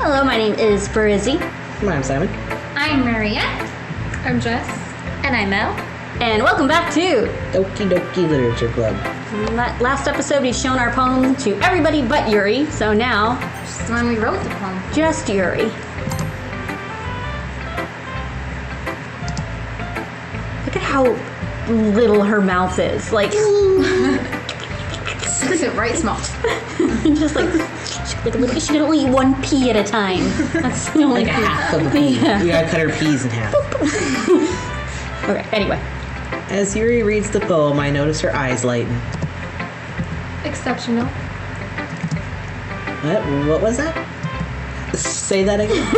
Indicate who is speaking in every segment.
Speaker 1: Hello, my name is Barizzi.
Speaker 2: I'm Simon.
Speaker 3: I'm Maria.
Speaker 4: I'm Jess.
Speaker 3: And I'm Mel.
Speaker 1: And welcome back to
Speaker 2: Doki Doki Literature Club.
Speaker 1: Last episode, we've shown our poem to everybody but Yuri. So now,
Speaker 3: Just the one we wrote the poem.
Speaker 1: just Yuri. Look at how little her mouth is. Like,
Speaker 3: Squeeze it right small.
Speaker 1: just like a little. She can only eat one pea at a time. That's the only
Speaker 2: Like a
Speaker 1: thing.
Speaker 2: half of a pea.
Speaker 1: Yeah.
Speaker 2: You gotta cut her peas in half.
Speaker 1: Okay, anyway.
Speaker 2: As Yuri reads the poem, I notice her eyes lighten.
Speaker 4: Exceptional.
Speaker 2: What was that? Say that again.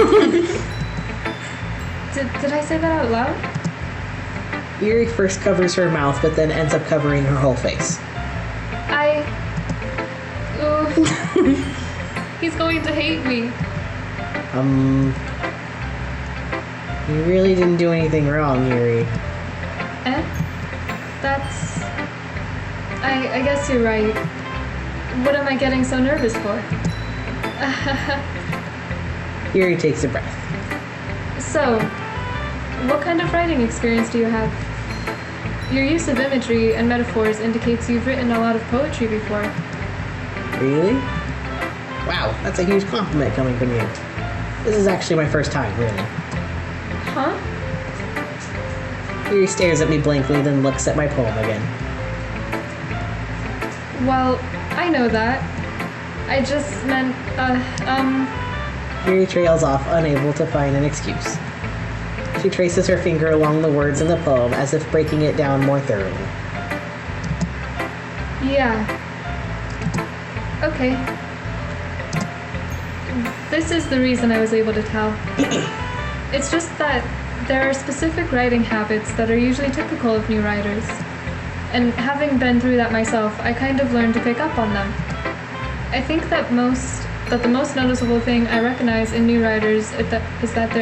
Speaker 4: Did I say that out loud?
Speaker 2: Yuri first covers her mouth, but then ends up covering her whole face.
Speaker 4: He's going to hate me.
Speaker 2: You really didn't do anything wrong, Yuri.
Speaker 4: That's... I guess you're right. What am I getting so nervous for?
Speaker 2: Yuri takes a breath.
Speaker 4: So, what kind of writing experience do you have? Your use of imagery and metaphors indicates you've written a lot of poetry before.
Speaker 2: Really? Wow, that's a huge compliment coming from you. This is actually my first time, really.
Speaker 4: Huh?
Speaker 2: Yuri stares at me blankly, then looks at my poem again.
Speaker 4: Well, I know that. I just meant,
Speaker 2: Yuri trails off, unable to find an excuse. She traces her finger along the words in the poem as if breaking it down more thoroughly.
Speaker 4: Yeah. Okay. This is the reason I was able to tell. It's just that there are specific writing habits that are usually typical of new writers. And having been through that myself, I kind of learned to pick up on them. I think that the most noticeable thing I recognize in new writers is that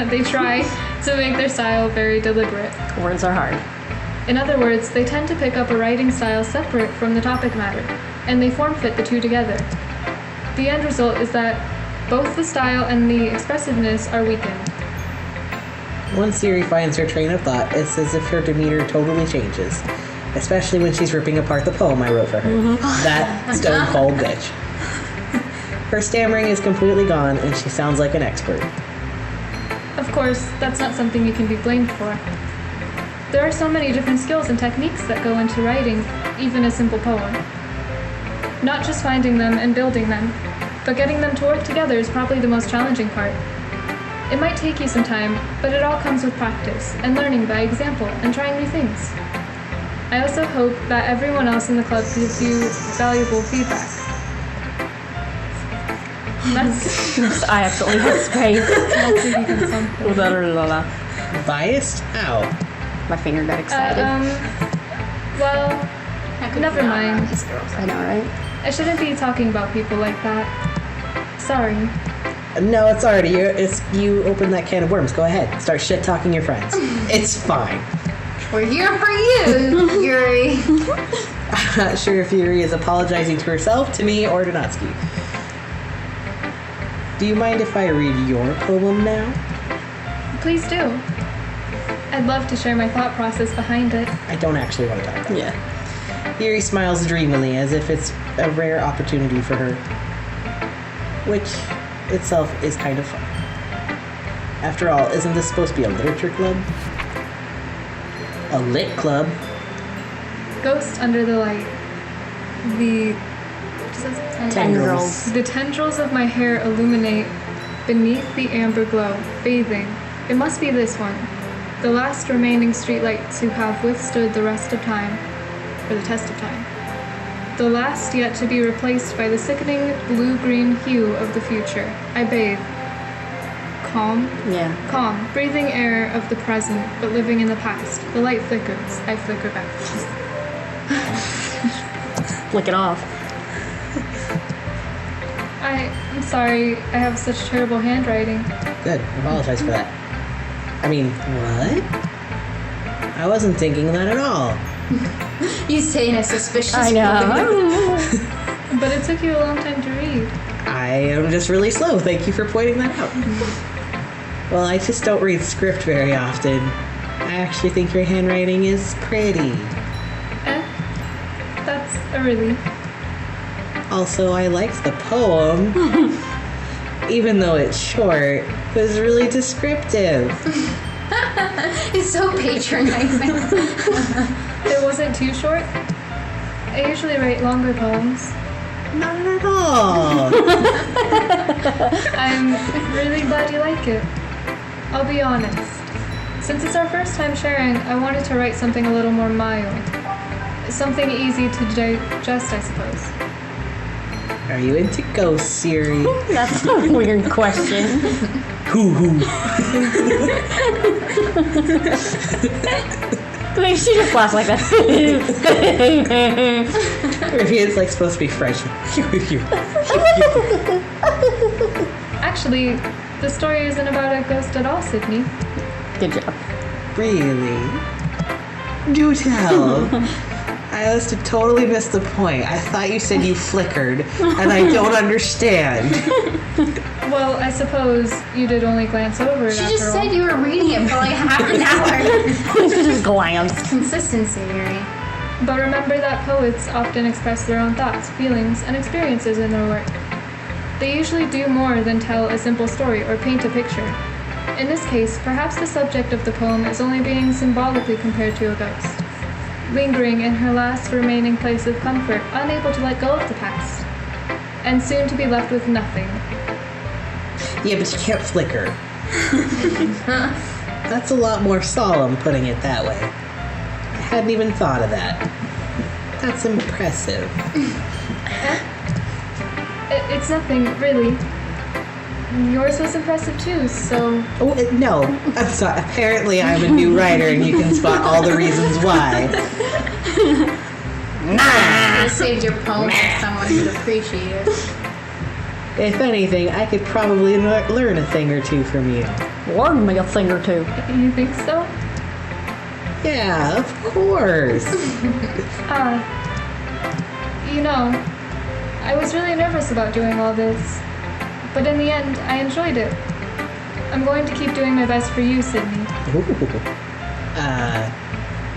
Speaker 4: they try to make their style very deliberate.
Speaker 1: Words are hard.
Speaker 4: In other words, they tend to pick up a writing style separate from the topic matter, and they form-fit the two together. The end result is that both the style and the expressiveness are weakened.
Speaker 2: Once Yuri finds her train of thought, it's as if her demeanor totally changes. Especially when she's ripping apart the poem I wrote for her. That stone cold bitch. Her stammering is completely gone, and she sounds like an expert.
Speaker 4: Of course, that's not something you can be blamed for. There are so many different skills and techniques that go into writing even a simple poem. Not just finding them and building them, but getting them to work together is probably the most challenging part. It might take you some time, but it all comes with practice and learning by example and trying new things. I also hope that everyone else in the club gives you valuable feedback.
Speaker 1: I absolutely have space.
Speaker 4: Let's see if you can something.
Speaker 2: Biased? Ow.
Speaker 1: My finger got excited.
Speaker 4: Well, never mind.
Speaker 1: I know, right?
Speaker 4: I shouldn't be talking about people like that. Sorry.
Speaker 2: No, it's already you opened that can of worms. Go ahead. Start shit-talking your friends. It's fine.
Speaker 3: We're here for you, Yuri.
Speaker 2: I'm not sure if Yuri is apologizing to herself, to me, or to Natsuki. Do you mind if I read your poem now?
Speaker 4: Please do. I'd love to share my thought process behind it.
Speaker 2: I don't actually want to talk about it.
Speaker 1: Yeah.
Speaker 2: Yuri smiles dreamily, as if it's a rare opportunity for her. Which itself is kind of fun. After all, isn't this supposed to be a literature club? A lit club?
Speaker 4: Ghost under the light. The
Speaker 1: Tendrils.
Speaker 4: The tendrils of my hair illuminate beneath the amber glow, bathing. It must be this one. The last remaining streetlights who have withstood the rest of time, or the test of time. The last yet to be replaced by the sickening blue-green hue of the future. I bathe. Calm.
Speaker 1: Yeah.
Speaker 4: Calm, breathing air of the present, but living in the past. The light flickers. I flicker back.
Speaker 1: Flick it off.
Speaker 4: I'm sorry, I have such terrible handwriting.
Speaker 2: Good. I apologize for that. I mean, what? I wasn't thinking that at all.
Speaker 3: You say in a suspicious
Speaker 1: I know.
Speaker 4: But it took you a long time to read.
Speaker 2: I am just really slow. Thank you for pointing that out. Well, I just don't read script very often. I actually think your handwriting is pretty.
Speaker 4: That's a relief.
Speaker 2: Also, I liked the poem. Even though it's short, it was really descriptive.
Speaker 3: It's so patronizing.
Speaker 4: It wasn't too short. I usually write longer poems.
Speaker 2: Not at all.
Speaker 4: I'm really glad you like it. I'll be honest. Since it's our first time sharing, I wanted to write something a little more mild. Something easy to digest, I suppose.
Speaker 2: Are you into ghosts, Sayori?
Speaker 1: That's a weird question.
Speaker 2: Hoo.
Speaker 1: Maybe she just laughs like that.
Speaker 2: Maybe it's like supposed to be French.
Speaker 4: Actually, the story isn't about a ghost at all, Sydney.
Speaker 1: Good job.
Speaker 2: Really? Do tell. I must have totally missed the point. I thought you said you flickered, and I don't understand.
Speaker 4: Well, I suppose you did only glance over it
Speaker 3: She
Speaker 4: after
Speaker 3: just
Speaker 4: all.
Speaker 3: said you were reading it for like half an hour.
Speaker 1: She just glanced.
Speaker 3: Consistency, Yuri.
Speaker 4: But remember that poets often express their own thoughts, feelings, and experiences in their work. They usually do more than tell a simple story or paint a picture. In this case, perhaps the subject of the poem is only being symbolically compared to a ghost, lingering in her last remaining place of comfort, unable to let go of the past, and soon to be left with nothing.
Speaker 2: Yeah, but you can't flicker. That's a lot more solemn, putting it that way. I hadn't even thought of that. That's impressive.
Speaker 4: It's nothing, really. Yours was impressive too, so...
Speaker 2: Oh, no. I'm sorry. Apparently I'm a new writer and you can spot all the reasons why.
Speaker 3: You have saved your poem for someone who'd appreciate it.
Speaker 2: If anything, I could probably learn a thing or two from you.
Speaker 1: Learn me a thing or two.
Speaker 4: You think so?
Speaker 2: Yeah, of course.
Speaker 4: You know, I was really nervous about doing all this, but in the end, I enjoyed it. I'm going to keep doing my best for you, Sydney.
Speaker 2: Ooh.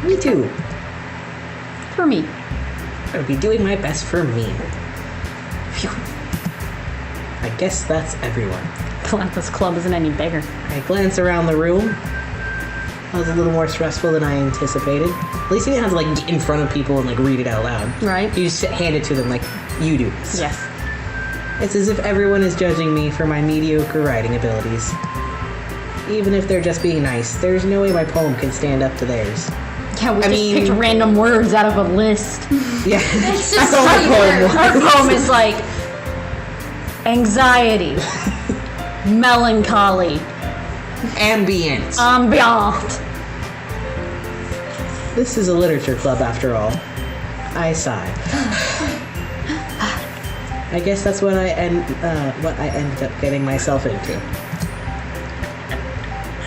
Speaker 2: Me too.
Speaker 1: For me.
Speaker 2: I'll be doing my best for me. Phew. I guess that's everyone.
Speaker 1: Glad this club isn't any bigger.
Speaker 2: I glance around the room. That was a little more stressful than I anticipated. At least you didn't have to like get in front of people and like read it out loud.
Speaker 1: Right.
Speaker 2: You just hand it to them like you do.
Speaker 1: Yes.
Speaker 2: It's as if everyone is judging me for my mediocre writing abilities. Even if they're just being nice, there's no way my poem can stand up to theirs.
Speaker 1: Yeah, we just picked random words out of a list.
Speaker 2: Yeah.
Speaker 3: It's just
Speaker 2: That's all my poem was.
Speaker 1: Our poem is like anxiety, melancholy,
Speaker 2: Ambient.
Speaker 1: ambient.
Speaker 2: This is a literature club after all. I sigh. I guess that's what I ended up getting myself into.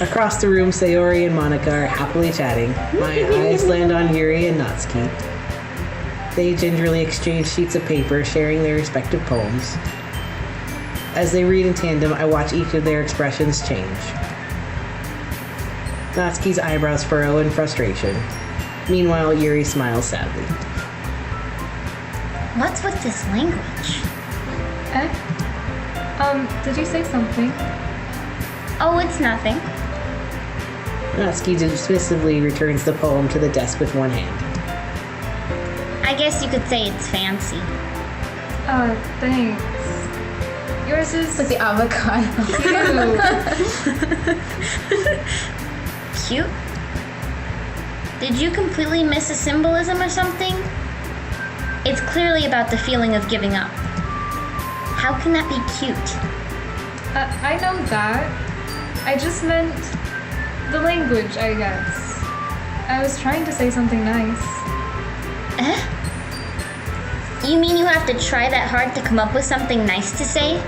Speaker 2: Across the room, Sayori and Monica are happily chatting. My eyes land on Yuri and Natsuki. They gingerly exchange sheets of paper, sharing their respective poems. As they read in tandem, I watch each of their expressions change. Natsuki's eyebrows furrow in frustration. Meanwhile, Yuri smiles sadly.
Speaker 5: What's with this language?
Speaker 4: Did you say something?
Speaker 5: Oh, it's nothing.
Speaker 2: Natsuki dismissively returns the poem to the desk with one hand.
Speaker 5: I guess you could say it's fancy.
Speaker 4: Thanks. Yours is
Speaker 3: Like the avocado.
Speaker 5: Cute? Did you completely miss a symbolism or something? It's clearly about the feeling of giving up. How can that be cute?
Speaker 4: I know that. I just meant the language, I guess. I was trying to say something nice.
Speaker 5: You mean you have to try that hard to come up with something nice to say?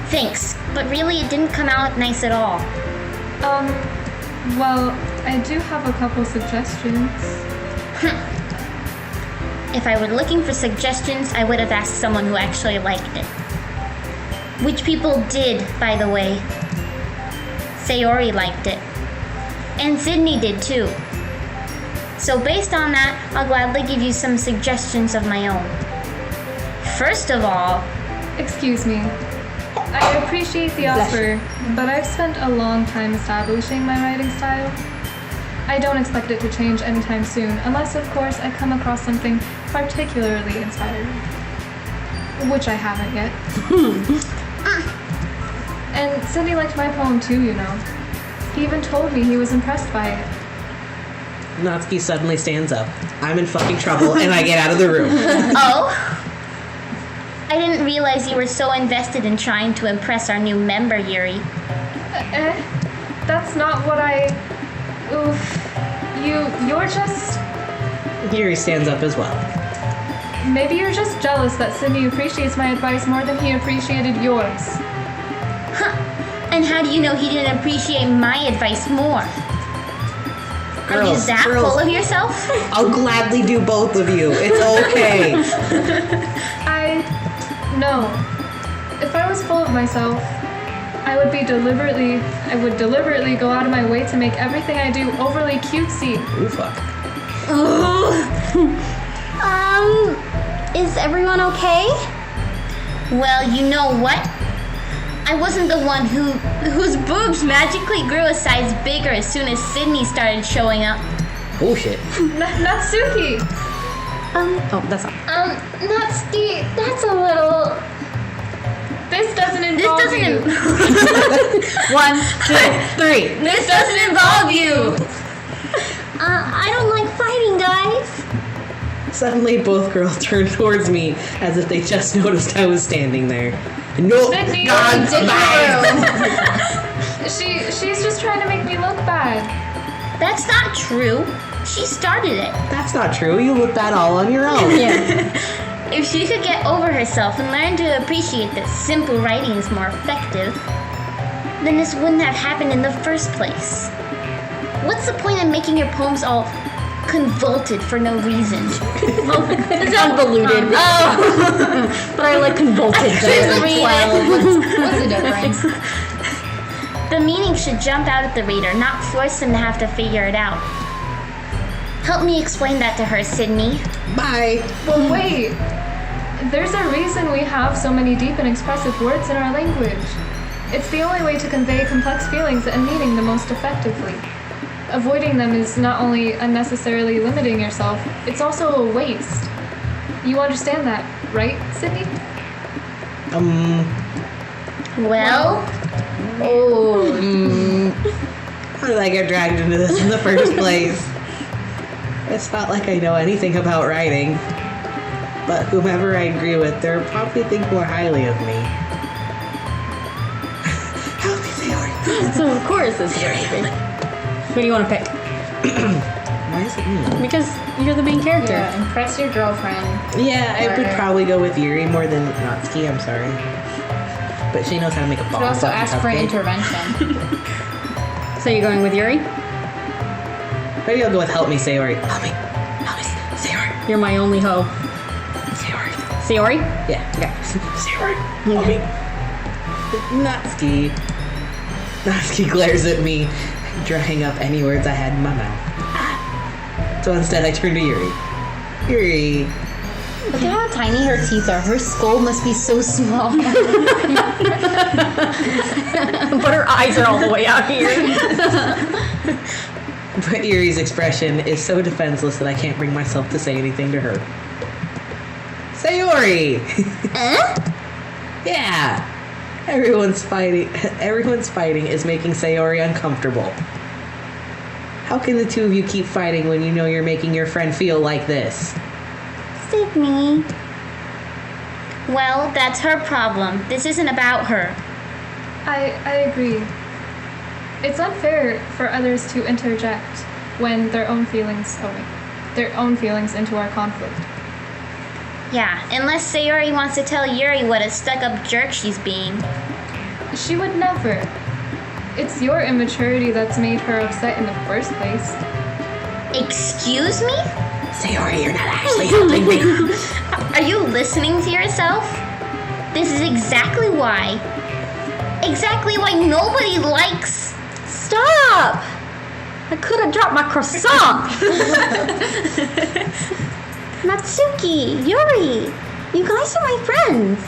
Speaker 5: Thanks, but really it didn't come out nice at all.
Speaker 4: Well, I do have a couple suggestions.
Speaker 5: If I were looking for suggestions, I would have asked someone who actually liked it. Which people did, by the way. Sayori liked it. And Sydney did too. So based on that, I'll gladly give you some suggestions of my own. First of all,
Speaker 4: Excuse me. I appreciate the offer, but I've spent a long time establishing my writing style. I don't expect it to change anytime soon, unless, of course, I come across something particularly inspiring. Which I haven't yet. And Cindy liked my poem too, you know. He even told me he was impressed by it.
Speaker 2: Natsuki suddenly stands up. I'm in fucking trouble, and I get out of the room.
Speaker 5: oh? I didn't realize you were so invested in trying to impress our new member, Yuri.
Speaker 4: That's not what I... Oof. You're just...
Speaker 2: Yuri stands up as well.
Speaker 4: Maybe you're just jealous that Sydney appreciates my advice more than he appreciated yours.
Speaker 5: Huh. And how do you know he didn't appreciate my advice more? Are you
Speaker 2: Girls,
Speaker 5: that
Speaker 2: girls.
Speaker 5: full of yourself?
Speaker 2: I'll gladly do both of you. It's okay.
Speaker 4: No. If I was full of myself, I would deliberately go out of my way to make everything I do overly cutesy.
Speaker 2: Ooh, fuck.
Speaker 1: Is everyone okay?
Speaker 5: Well, you know what? I wasn't the one whose boobs magically grew a size bigger as soon as Sydney started showing up.
Speaker 2: Bullshit.
Speaker 4: Natsuki!
Speaker 1: Oh, that's not.
Speaker 5: Natsuki, that's a little...
Speaker 4: This doesn't involve you.
Speaker 1: 1, 2, 3.
Speaker 5: This doesn't involve you!
Speaker 1: I don't like fighting, guys.
Speaker 2: Suddenly, both girls turn towards me as if they just noticed I was standing there. No,
Speaker 4: Sydney,
Speaker 2: God,
Speaker 4: She's just trying to make me look bad.
Speaker 5: That's not true. She started it.
Speaker 2: that's not true. You looked that all on your own.
Speaker 1: Yeah.
Speaker 5: If she could get over herself and learn to appreciate that simple writing is more effective, then this wouldn't have happened in the first place. What's the point of making your poems all convoluted for no reason?
Speaker 1: It's convoluted.
Speaker 5: Oh,
Speaker 1: But I like convoluted better.
Speaker 3: What's the difference?
Speaker 5: the meaning should jump out at the reader, not force them to have to figure it out. Help me explain that to her, Sydney.
Speaker 2: Bye.
Speaker 4: Well, wait. There's a reason we have so many deep and expressive words in our language. It's the only way to convey complex feelings and meaning the most effectively. Avoiding them is not only unnecessarily limiting yourself, it's also a waste. You understand that, right, Sydney?
Speaker 5: Well,
Speaker 2: How did I get dragged into this in the first place? It's not like I know anything about writing, but whomever I agree with, they'll probably think more highly of me. Help me, Sayori.
Speaker 1: So of course this is everything. Who do you want to pick?
Speaker 2: Why is it me?
Speaker 1: Because you're the main character.
Speaker 3: Yeah, impress your girlfriend.
Speaker 2: Yeah, I would
Speaker 3: Or-
Speaker 2: probably go with Yuri more than Natsuki, I'm sorry. But she knows how to make a bomb.
Speaker 3: Should also
Speaker 2: fucking
Speaker 3: ask for
Speaker 2: cupcake.
Speaker 3: intervention.
Speaker 1: So you're going with Yuri?
Speaker 2: Maybe I'll go with help me, Sayori. Help me, Sayori.
Speaker 1: You're my only hoe.
Speaker 2: Sayori.
Speaker 1: Sayori?
Speaker 2: Yeah. Okay. Sayori. Help me. Natsuki. Natsuki glares at me, drying up any words I had in my mouth. So instead I turn to Yuri. Yuri.
Speaker 3: Look at how tiny her teeth are. Her skull must be so small.
Speaker 1: But her eyes are all the way out here.
Speaker 2: But Yuri's expression is so defenseless that I can't bring myself to say anything to her. Sayori! Yeah! Everyone's fighting is making Sayori uncomfortable. How can the two of you keep fighting when you know you're making your friend feel like this?
Speaker 5: Sydney. Well, that's her problem. This isn't about her.
Speaker 4: I agree. It's unfair for others to interject when their own feelings into our conflict.
Speaker 5: Yeah, unless Sayori wants to tell Yuri what a stuck-up jerk she's being.
Speaker 4: She would never. It's your immaturity that's made her upset in the first place.
Speaker 5: Excuse me?
Speaker 2: Sayori, you're not actually helping me.
Speaker 5: Are you listening to yourself? This is exactly why. Exactly why nobody likes.
Speaker 1: Stop! I could have dropped my croissant.
Speaker 6: Natsuki, Yuri, you guys are my friends.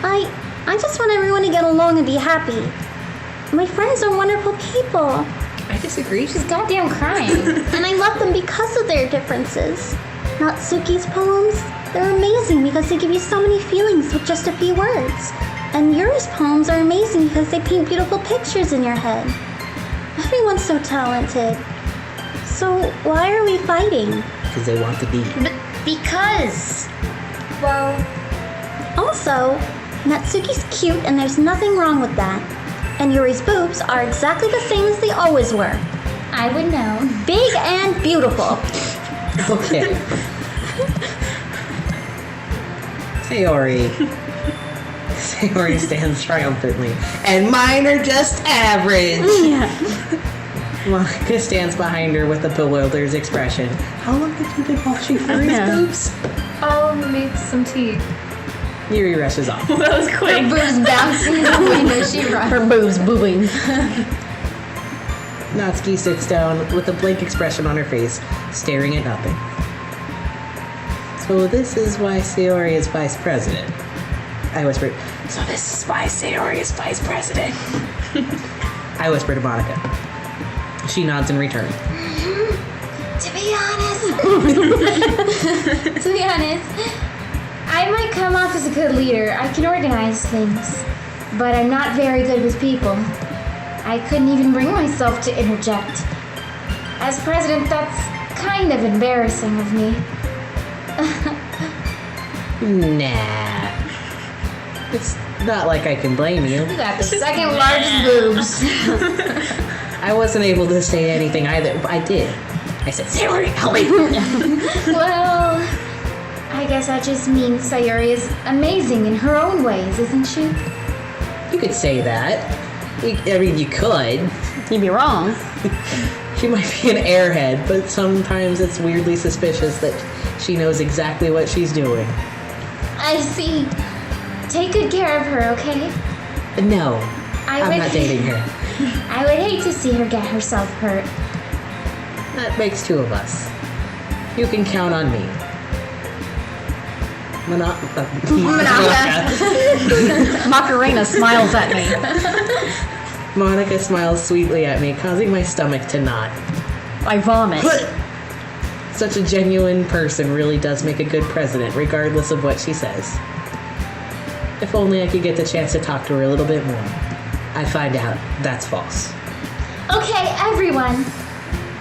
Speaker 6: I just want everyone to get along and be happy. My friends are wonderful people,
Speaker 3: I disagree. She's goddamn crying.
Speaker 6: and I love them because of their differences. Natsuki's poems, they're amazing because they give you so many feelings with just a few words. And Yuri's poems are amazing because they paint beautiful pictures in your head. Everyone's so talented. So why are we fighting?
Speaker 2: Because they want to be.
Speaker 5: Because.
Speaker 6: Well, also, Natsuki's cute and there's nothing wrong with that. And Yuri's boobs are exactly the same as they always were.
Speaker 5: I would know.
Speaker 6: Big and beautiful.
Speaker 2: Okay. Sayori. Sayori stands triumphantly. And mine are just average. Monica stands behind her with a bewildered expression. How long have you been watching Yuri's boobs?
Speaker 4: I'll make some tea.
Speaker 2: Yuri rushes off.
Speaker 1: That was quick.
Speaker 3: Her boobs bouncing in the window. She runs.
Speaker 1: Her boobs boobing.
Speaker 2: Natsuki sits down with a blank expression on her face, staring at nothing. So this is why Sayori is vice president. I whispered, so this is why Sayori is vice president. I whispered to Monica. She nods in return.
Speaker 5: To be honest, I might come off as a good leader. I can organize things. But I'm not very good with people. I couldn't even bring myself to interject. As president, that's kind of embarrassing of me.
Speaker 2: Nah. It's not like I can blame you.
Speaker 3: You got the second largest boobs.
Speaker 2: I wasn't able to say anything either. I did. I said, Sayori, help me.
Speaker 5: Well, I guess that just means Sayori is amazing in her own ways, isn't she?
Speaker 2: You could say that. I mean, you could.
Speaker 1: You'd be wrong.
Speaker 2: She might be an airhead, but sometimes it's weirdly suspicious that she knows exactly what she's doing.
Speaker 5: I see. Take good care of her, okay?
Speaker 2: No,
Speaker 5: I
Speaker 2: I'm
Speaker 5: would-
Speaker 2: not dating her.
Speaker 5: I would hate to see her get herself hurt.
Speaker 2: That makes two of us. You can count on me.
Speaker 1: Macarena smiles at me.
Speaker 2: Monica smiles sweetly at me, causing my stomach to knot.
Speaker 1: I vomit.
Speaker 2: Such a genuine person really does make a good president, regardless of what she says. If only I could get the chance to talk to her a little bit more. I find out that's false.
Speaker 5: Okay, everyone.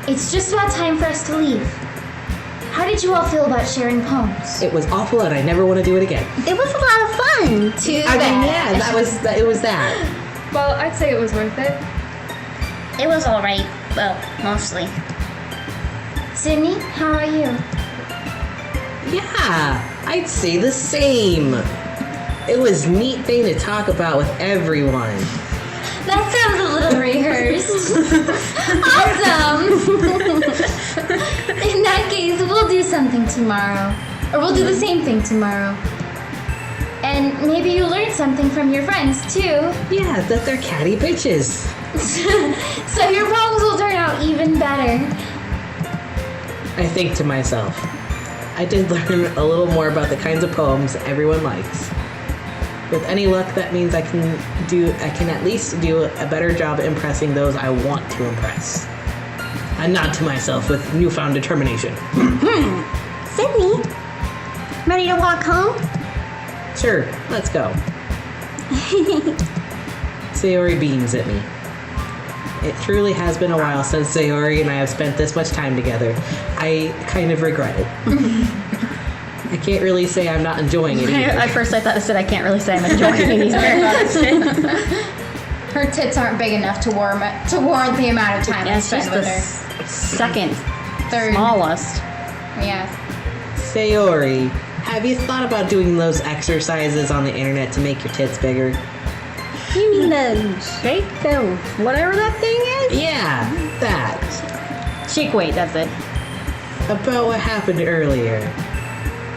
Speaker 5: It's just about time for us to leave. How did you all feel about sharing poems?
Speaker 2: It was awful and I never want to do it again.
Speaker 6: It was a lot of fun.
Speaker 3: Too
Speaker 2: I
Speaker 3: bad.
Speaker 2: mean, yeah, it was that.
Speaker 4: Well, I'd say it was worth it.
Speaker 5: It was alright. Well, mostly. Sydney, how are you?
Speaker 2: Yeah, I'd say the same. It was a neat thing to talk about with everyone.
Speaker 5: That sounds a little rehearsed. Awesome! In that case, we'll do something tomorrow. Or we'll do the same thing tomorrow. And maybe you'll learn something from your friends, too.
Speaker 2: Yeah, that they're catty bitches.
Speaker 5: So your poems will turn out even better.
Speaker 2: I think to myself, I did learn a little more about the kinds of poems everyone likes. With any luck, that means I can at least do a better job impressing those I want to impress. I nod to myself with newfound determination.
Speaker 6: Sydney, ready to walk home?
Speaker 2: Sure, let's go. Sayori beams at me. It truly has been a while since Sayori and I have spent this much time together. I kind of regret it. I can't really say I'm not enjoying it either.
Speaker 1: At first I thought I said I can't really say I'm enjoying it either.
Speaker 3: Her tits aren't big enough to warrant the amount of time
Speaker 1: Yeah,
Speaker 3: I
Speaker 1: it's
Speaker 3: spent
Speaker 1: just
Speaker 3: with
Speaker 1: the
Speaker 3: her.
Speaker 1: second
Speaker 3: Third.
Speaker 1: smallest.
Speaker 3: Yeah.
Speaker 2: Sayori, have you thought about doing those exercises on the internet to make your tits bigger?
Speaker 1: You mean the shake, the whatever that thing is?
Speaker 2: Yeah, that.
Speaker 1: Shake weight, that's it.
Speaker 2: About what happened earlier.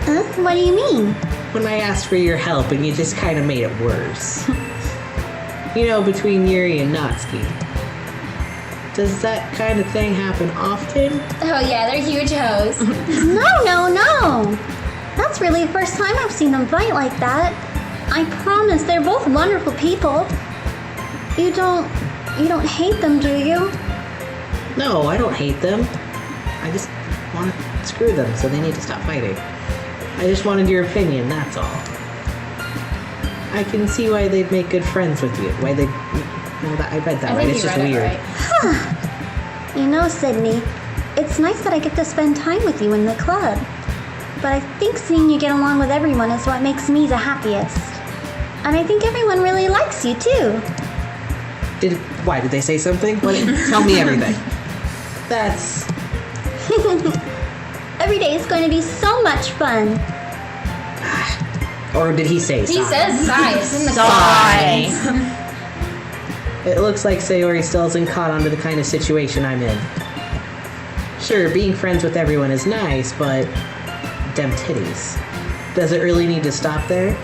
Speaker 6: Huh? What do you mean?
Speaker 2: when I asked for your help and you just kind of made it worse. You know, between Yuri and Natsuki. Does that kind of thing happen often?
Speaker 3: Oh yeah, they're huge hoes.
Speaker 6: No. That's really the first time I've seen them fight like that. I promise they're both wonderful people. You don't hate them, do you?
Speaker 2: No, I don't hate them. I just want to screw them, so they need to stop fighting. I just wanted your opinion, that's all. I can see why they'd make good friends with you. Why they... No, I read that right. It's just weird.
Speaker 6: You know, Sydney, it's nice that I get to spend time with you in the club. But I think seeing you get along with everyone is what makes me the happiest. And I think everyone really likes you, too.
Speaker 2: Why, did they say something? Tell me everything. That's...
Speaker 6: Every day is going to be so much fun.
Speaker 2: Or did he say
Speaker 3: He
Speaker 2: sigh?
Speaker 3: says sigh. It's in the
Speaker 2: Sigh. It looks like Sayori still isn't caught onto the kind of situation I'm in. Sure, being friends with everyone is nice, but... Dem titties. Does it really need to stop there?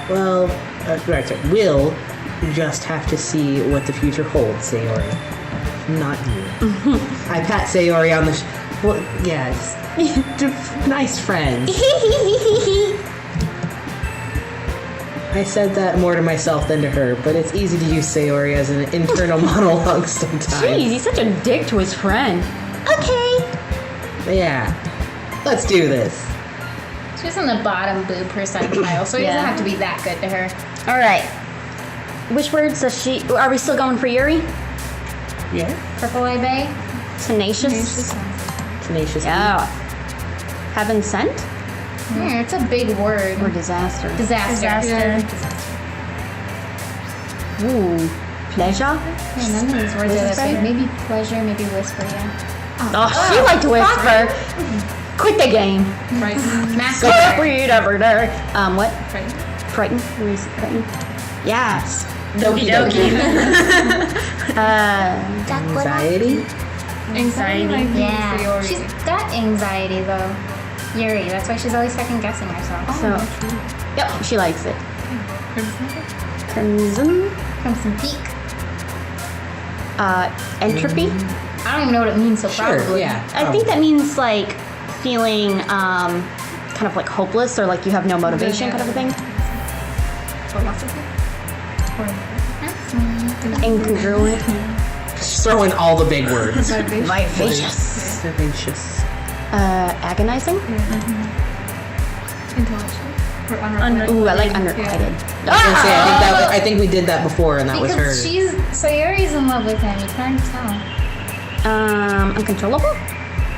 Speaker 2: Well, we'll just have to see what the future holds, Sayori. Not you. I pat Sayori on the well, yes. Nice friends. I said that more to myself than to her, but it's easy to use Sayori as an internal monologue sometimes.
Speaker 1: Jeez, he's such a dick to his friend.
Speaker 6: Okay.
Speaker 2: Yeah. Let's do this.
Speaker 3: She's on the bottom boob percentile, so he doesn't have to be that good to her.
Speaker 1: All right. Which words does she... Are we still going for Yuri?
Speaker 2: Yeah.
Speaker 3: Purple Eye Bay?
Speaker 1: Tenacious?
Speaker 2: Tenacious.
Speaker 1: Yeah. Heaven sent?
Speaker 3: Yeah, it's a big word.
Speaker 1: Or disaster?
Speaker 3: Disaster.
Speaker 1: Ooh. Pleasure?
Speaker 3: Yeah, none of these words are that big. Maybe pleasure, maybe whisper, yeah.
Speaker 1: Oh, she liked to whisper. Quit the game.
Speaker 3: Master.
Speaker 1: Read every day. What?
Speaker 3: Frightened.
Speaker 1: Frightened? Where is it? Frightened? Yes.
Speaker 2: Doki doki.
Speaker 6: Anxiety?
Speaker 4: Anxiety.
Speaker 3: Yeah.
Speaker 4: Sayori.
Speaker 3: She's got anxiety, though. Yuri. That's why she's always second guessing herself.
Speaker 1: So, yep, she likes it. Crimson.
Speaker 3: Crimson Peak.
Speaker 1: Entropy.
Speaker 3: I don't even know what it means, so
Speaker 2: Sure,
Speaker 3: probably.
Speaker 2: yeah.
Speaker 1: I think that means like feeling kind of like hopeless or like you have no motivation kind of a thing. Incongruent.
Speaker 2: Just throw in all the big words.
Speaker 1: Vivacious.
Speaker 2: Vivacious.
Speaker 1: Agonizing.
Speaker 4: Intellectual. Or unrequited.
Speaker 1: Ooh, I like unrequited.
Speaker 2: I think we did that before, and that was her.
Speaker 3: Because Sayori's in love with him. You can't tell.
Speaker 1: Uncontrollable.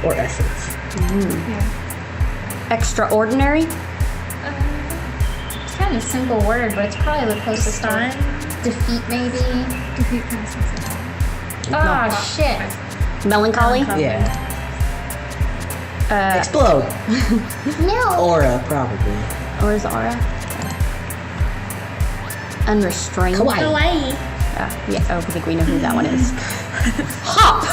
Speaker 2: Or essence.
Speaker 1: Extraordinary.
Speaker 3: It's kind of a simple word, but it's probably the closest to defeat, maybe.
Speaker 4: Defeat kind of sounds like
Speaker 3: Oh, shit.
Speaker 1: Melancholy.
Speaker 2: Yeah. Explode.
Speaker 3: No.
Speaker 2: Aura, probably.
Speaker 1: Or is aura? Unrestrained.
Speaker 2: Kawaii.
Speaker 1: Yeah, I think we know who that one is. Hop!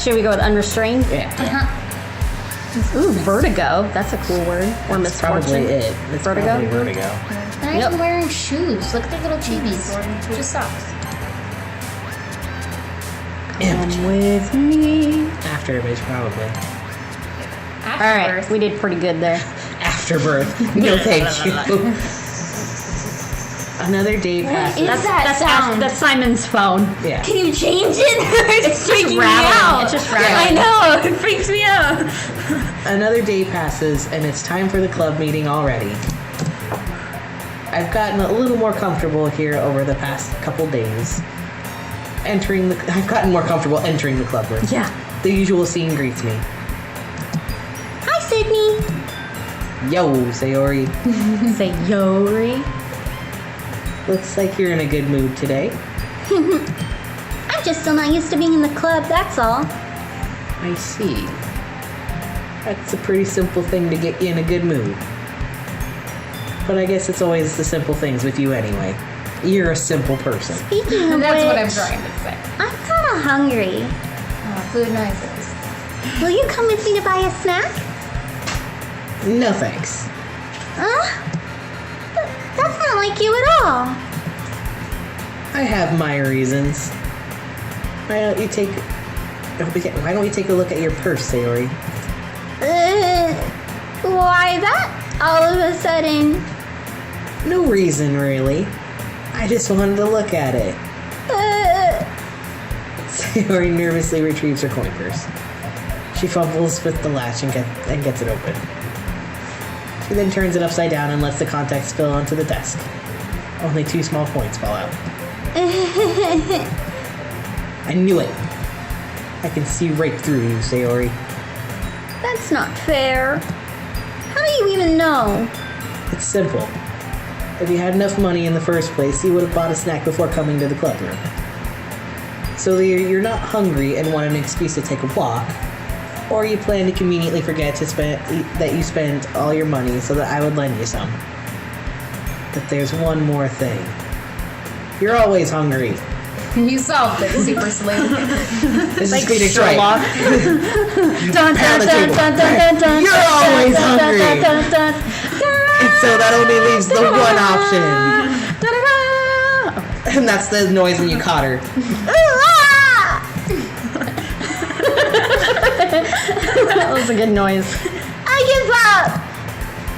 Speaker 1: Should we go with unrestrained?
Speaker 2: Yeah.
Speaker 1: Ooh, vertigo. That's a cool word. Or
Speaker 2: That's probably
Speaker 1: misfortune.
Speaker 2: it. It's
Speaker 1: Vertigo?
Speaker 2: probably vertigo.
Speaker 3: They're not even wearing shoes. Look at their little chibis. Just socks.
Speaker 1: Come with me.
Speaker 2: Afterbirth, probably.
Speaker 3: After
Speaker 1: All right,
Speaker 3: birth.
Speaker 1: we did pretty good there.
Speaker 2: Afterbirth. No, thank you. Another day passes.
Speaker 1: That's Simon's phone.
Speaker 2: Yeah.
Speaker 6: Can you change it?
Speaker 1: It's just rattling. It's just rattling.
Speaker 6: I know, it freaks me out.
Speaker 2: Another day passes, and it's time for the club meeting already. I've gotten a little more comfortable here over the past couple days. I've gotten more comfortable entering the club room.
Speaker 1: Yeah.
Speaker 2: The usual scene greets me.
Speaker 6: Hi, Sydney.
Speaker 2: Yo, Sayori.
Speaker 1: Sayori.
Speaker 2: Looks like you're in a good mood today.
Speaker 6: I'm just still not used to being in the club, that's all.
Speaker 2: I see. That's a pretty simple thing to get you in a good mood. But I guess it's always the simple things with you anyway. You're a simple person.
Speaker 6: Speaking of
Speaker 3: That's
Speaker 6: which,
Speaker 3: what I'm trying to say.
Speaker 6: I'm kinda hungry.
Speaker 3: Oh, food noises.
Speaker 6: Will you come with me to buy a snack?
Speaker 2: No thanks.
Speaker 6: That's not like you at all.
Speaker 2: I have my reasons. Why don't you take a look at your purse, Sayori?
Speaker 6: Why that all of a sudden?
Speaker 2: No reason, really. I just wanted to look at it. Sayori nervously retrieves her coin purse. She fumbles with the latch and gets it open. She then turns it upside down and lets the contents spill onto the desk. Only 2 small coins fall out. I knew it. I can see right through you, Sayori.
Speaker 6: That's not fair. How do you even know?
Speaker 2: It's simple. If you had enough money in the first place, you would have bought a snack before coming to the club room. So you're not hungry and want an excuse to take a walk, or you plan to conveniently forget that you spent all your money so that I would lend you some. But there's one more thing. You're always hungry.
Speaker 1: You solved it, Super Slim.
Speaker 2: This is Phoenix Wright.
Speaker 6: Dun, dun, dun, dun, dun, dun,
Speaker 2: You're always hungry.
Speaker 6: dun, dun,
Speaker 2: And so that only leaves the one option. And that's the noise when you caught her.
Speaker 1: That was a good noise.
Speaker 6: I give up.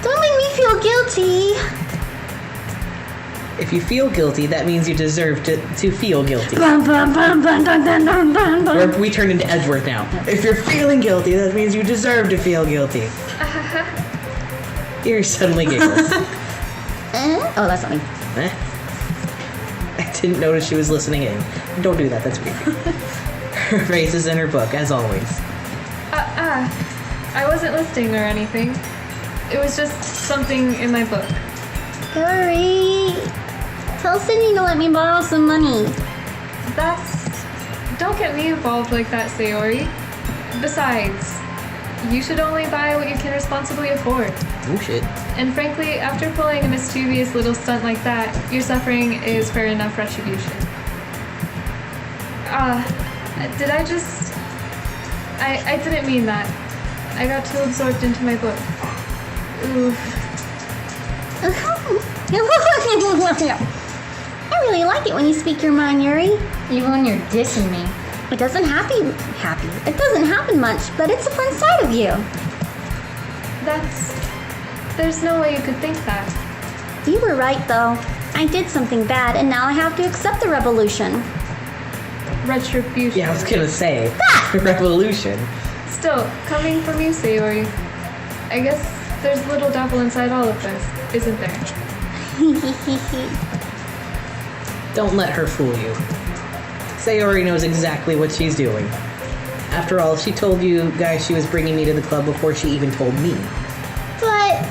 Speaker 6: Don't make me feel guilty.
Speaker 2: If you feel guilty, that means you deserve to feel guilty.
Speaker 6: Bum, bum, bum, bum, dun, dun, dun, dun, dun.
Speaker 2: We turn into Edgeworth now. If you're feeling guilty, that means you deserve to feel guilty. Here suddenly giggles.
Speaker 1: Oh, that's funny.
Speaker 2: Eh? I didn't notice she was listening in. Don't do that, that's creepy. Her face is in her book, as always.
Speaker 4: I wasn't listening or anything. It was just something in my book.
Speaker 6: Hurry. Tell Sydney to let me borrow some money.
Speaker 4: Don't get me involved like that, Sayori. Besides, you should only buy what you can responsibly afford.
Speaker 2: Oh shit.
Speaker 4: And frankly, after pulling a mischievous little stunt like that, your suffering is fair enough retribution. Did I just... I didn't mean that. I got too absorbed into my book. Oof.
Speaker 6: I really like it when you speak your mind, Yuri.
Speaker 3: Even when you're dissing me.
Speaker 6: It doesn't happen much, but it's a fun side of you.
Speaker 4: There's no way you could think that.
Speaker 6: You were right, though. I did something bad, and now I have to accept the revolution.
Speaker 4: Retribution.
Speaker 2: Yeah, I was gonna say. Revolution.
Speaker 4: Still, coming from you, Sayori, I guess there's a little devil inside all of us, isn't there?
Speaker 2: Don't let her fool you. Sayori knows exactly what she's doing. After all, she told you guys she was bringing me to the club before she even told me.
Speaker 6: But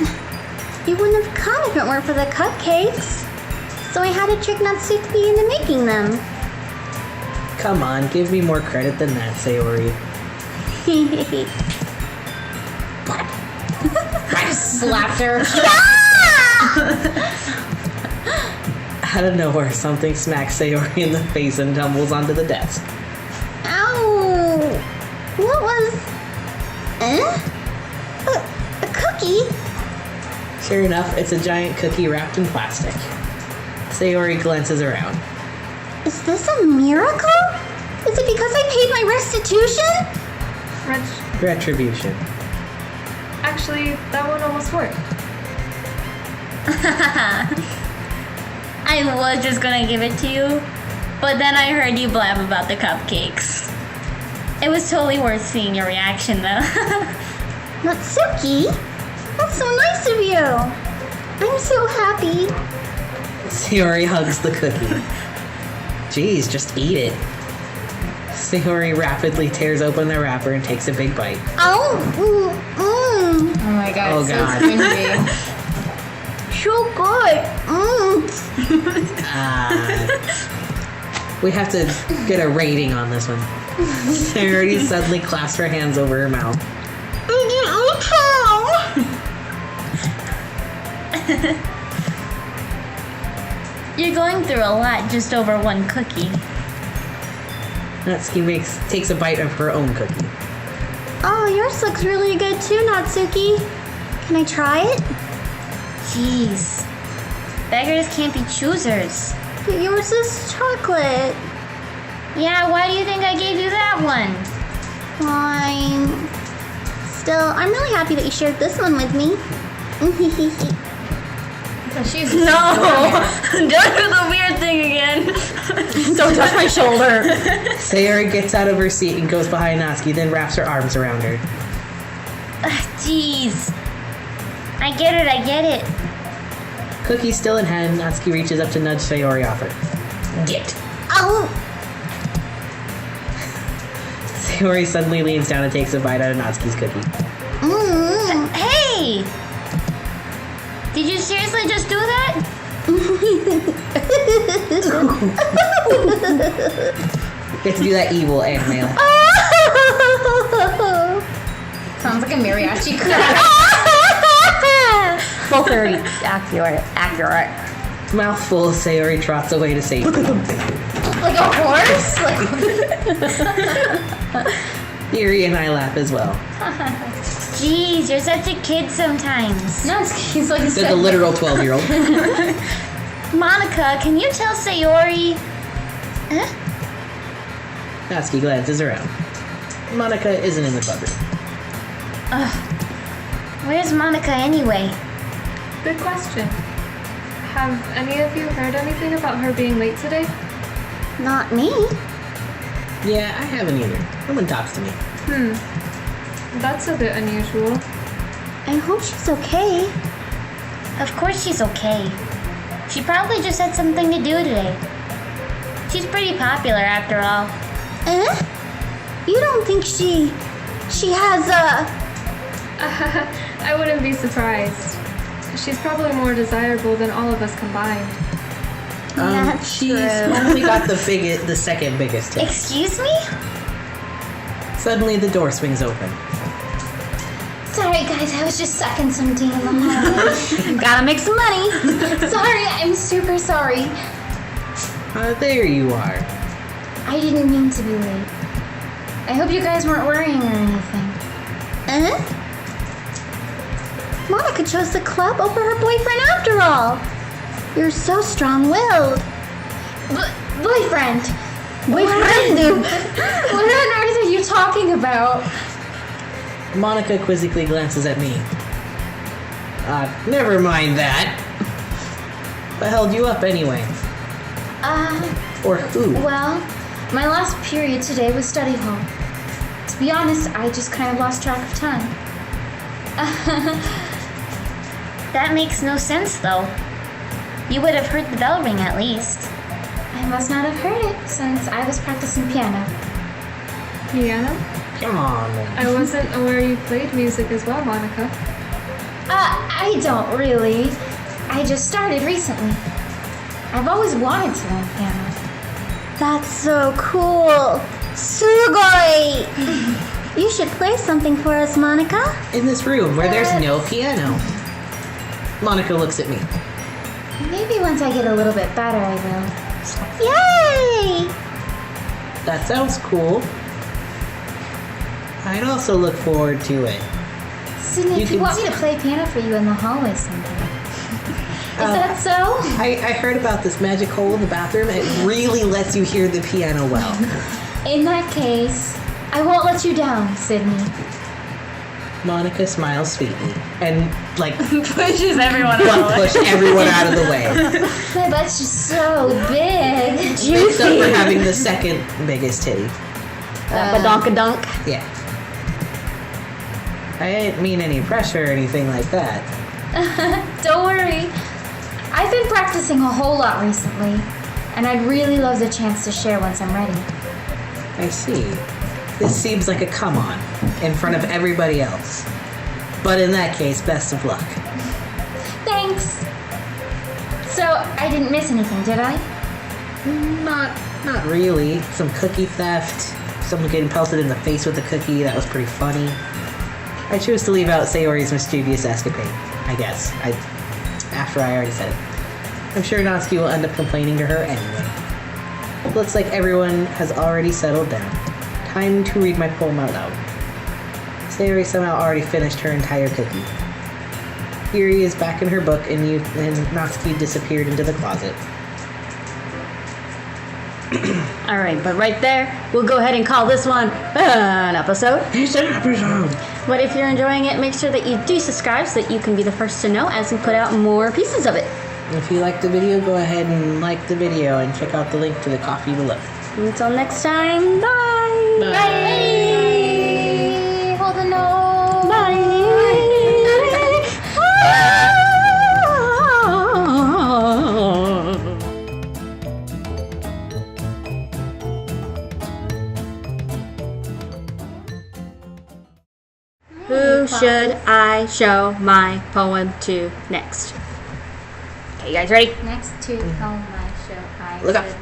Speaker 6: you wouldn't have come if it weren't for the cupcakes. So I had to trick Natsuki into making them.
Speaker 2: Come on, give me more credit than that, Sayori.
Speaker 1: Slapped her.
Speaker 2: Out of nowhere, something smacks Sayori in the face and tumbles onto the desk.
Speaker 6: Ow! What was... A cookie?
Speaker 2: Sure enough, it's a giant cookie wrapped in plastic. Sayori glances around.
Speaker 6: Is this a miracle? Is it because I paid my restitution?
Speaker 2: Retribution.
Speaker 4: Actually, that one almost worked.
Speaker 5: I was just gonna give it to you, but then I heard you blab about the cupcakes. It was totally worth seeing your reaction though.
Speaker 6: Natsuki? That's so nice of you. I'm so happy.
Speaker 2: Sayori hugs the cookie. Jeez, just eat it. Sayori rapidly tears open the wrapper and takes a big bite.
Speaker 6: Oh,
Speaker 3: Oh my god,
Speaker 2: Oh,
Speaker 3: it's
Speaker 2: God.
Speaker 3: so cringy.
Speaker 6: so good.
Speaker 2: We have to get a rating on this one. Sayori suddenly clasps her hands over her mouth.
Speaker 5: You're going through a lot just over one cookie.
Speaker 2: Natsuki takes a bite of her own cookie.
Speaker 6: Oh, yours looks really good too, Natsuki. Can I try it?
Speaker 5: Jeez. Beggars can't be choosers.
Speaker 6: But yours is chocolate.
Speaker 5: Yeah, why do you think I gave you that one?
Speaker 6: Fine. Still, I'm really happy that you shared this one with me.
Speaker 3: She's
Speaker 1: No! Don't do the weird thing again. Don't touch my shoulder.
Speaker 2: Sayori gets out of her seat and goes behind Natsuki, then wraps her arms around her.
Speaker 5: Jeez. I get it.
Speaker 2: Cookie still in hand, Natsuki reaches up to nudge Sayori off her. Get!
Speaker 6: Oh,
Speaker 2: Sayori suddenly leans down and takes a bite out of Natsuki's cookie.
Speaker 5: Hey! Did you seriously just do that?
Speaker 2: Get to do that evil anime.
Speaker 3: sounds like a mariachi crack.
Speaker 1: Both very accurate.
Speaker 2: Mouthful, Sayori trots away to safety.
Speaker 3: Like a horse?
Speaker 2: Yuri and I laugh as well.
Speaker 5: Jeez, you're such a kid sometimes.
Speaker 3: No, he's like
Speaker 2: There's a literal 12-year-old.
Speaker 5: Monica, can you tell Sayori? Huh?
Speaker 2: Natsuki glances around. Monica isn't in the bedroom.
Speaker 5: Where's Monica anyway?
Speaker 4: Good question. Have any of you heard anything about her being late today?
Speaker 6: not me.
Speaker 2: Yeah, I haven't either. No one talks to me.
Speaker 4: That's a bit unusual.
Speaker 6: I hope she's okay.
Speaker 5: Of course she's okay. She probably just had something to do today. She's pretty popular after all.
Speaker 6: Eh? You don't think she has a...
Speaker 4: I wouldn't be surprised. She's probably more desirable than all of us combined.
Speaker 6: That's
Speaker 2: She's
Speaker 6: true.
Speaker 2: only got the second biggest hit.
Speaker 5: Excuse me?
Speaker 2: Suddenly the door swings open.
Speaker 3: Sorry, guys, I was just sucking some tea in the hallway.
Speaker 1: Gotta make some money.
Speaker 3: Sorry, I'm super sorry.
Speaker 2: There you are.
Speaker 3: I didn't mean to be late. I hope you guys weren't worrying or anything.
Speaker 6: Eh? Monica chose the club over her boyfriend after all. You're so strong-willed.
Speaker 3: Boyfriend!
Speaker 6: Boyfriend?
Speaker 3: What on earth are you talking about?
Speaker 2: Monica quizzically glances at me. Never mind that. What held you up anyway? Or who?
Speaker 3: Well, my last period today was study hall. To be honest, I just kind of lost track of time.
Speaker 5: That makes no sense though. You would have heard the bell ring at least.
Speaker 3: I must not have heard it since I was practicing piano.
Speaker 4: Piano?
Speaker 2: Come on.
Speaker 4: I wasn't aware you played music as well, Monica.
Speaker 3: I don't really. I just started recently. I've always wanted to learn piano.
Speaker 6: That's so cool. Sugoi! You should play something for us, Monica.
Speaker 2: In this room where there's no piano. Monica looks at me.
Speaker 3: Maybe once I get a little bit better, I will.
Speaker 6: Yay!
Speaker 2: That sounds cool. I'd also look forward to it.
Speaker 3: Sydney,
Speaker 2: You
Speaker 3: if you
Speaker 2: can-
Speaker 3: want me to play piano for you in the hallway sometime. Is that so?
Speaker 2: I heard about this magic hole in the bathroom. It really lets you hear the piano well.
Speaker 3: In that case, I won't let you down, Sydney.
Speaker 2: Monica smiles sweetly and, like,
Speaker 1: Pushes everyone
Speaker 2: butt
Speaker 1: out.
Speaker 2: push everyone out of the way.
Speaker 3: My butt's just so big.
Speaker 2: Makes up for having the second biggest titty.
Speaker 1: Badonkadunk.
Speaker 2: Yeah. I didn't mean any pressure or anything like that.
Speaker 3: Don't worry. I've been practicing a whole lot recently, and I'd really love the chance to share once I'm ready.
Speaker 2: I see. This seems like a come-on in front of everybody else. But in that case, best of luck.
Speaker 3: Thanks. So, I didn't miss anything, did I?
Speaker 2: Not really. Some cookie theft. Someone getting pelted in the face with a cookie. That was pretty funny. I choose to leave out Sayori's mischievous escapade, I guess. After I already said it. I'm sure Natsuki will end up complaining to her anyway. Looks like everyone has already settled down. Time to read my poem out loud. Sayori somehow already finished her entire cookie. Yuri is back in her book, and Natsuki disappeared into the closet.
Speaker 1: All right, but right there, we'll go ahead and call this one an episode.
Speaker 2: It's an episode.
Speaker 1: But if you're enjoying it, make sure that you do subscribe so that you can be the first to know as we put out more pieces of it.
Speaker 2: If you like the video, go ahead and like the video and check out the link to the coffee below.
Speaker 1: Until next time, bye.
Speaker 3: Hey, hold the nose.
Speaker 1: Who should I show my poem to next? Okay, you guys ready?
Speaker 3: Next to my show, I
Speaker 1: Look up.
Speaker 3: should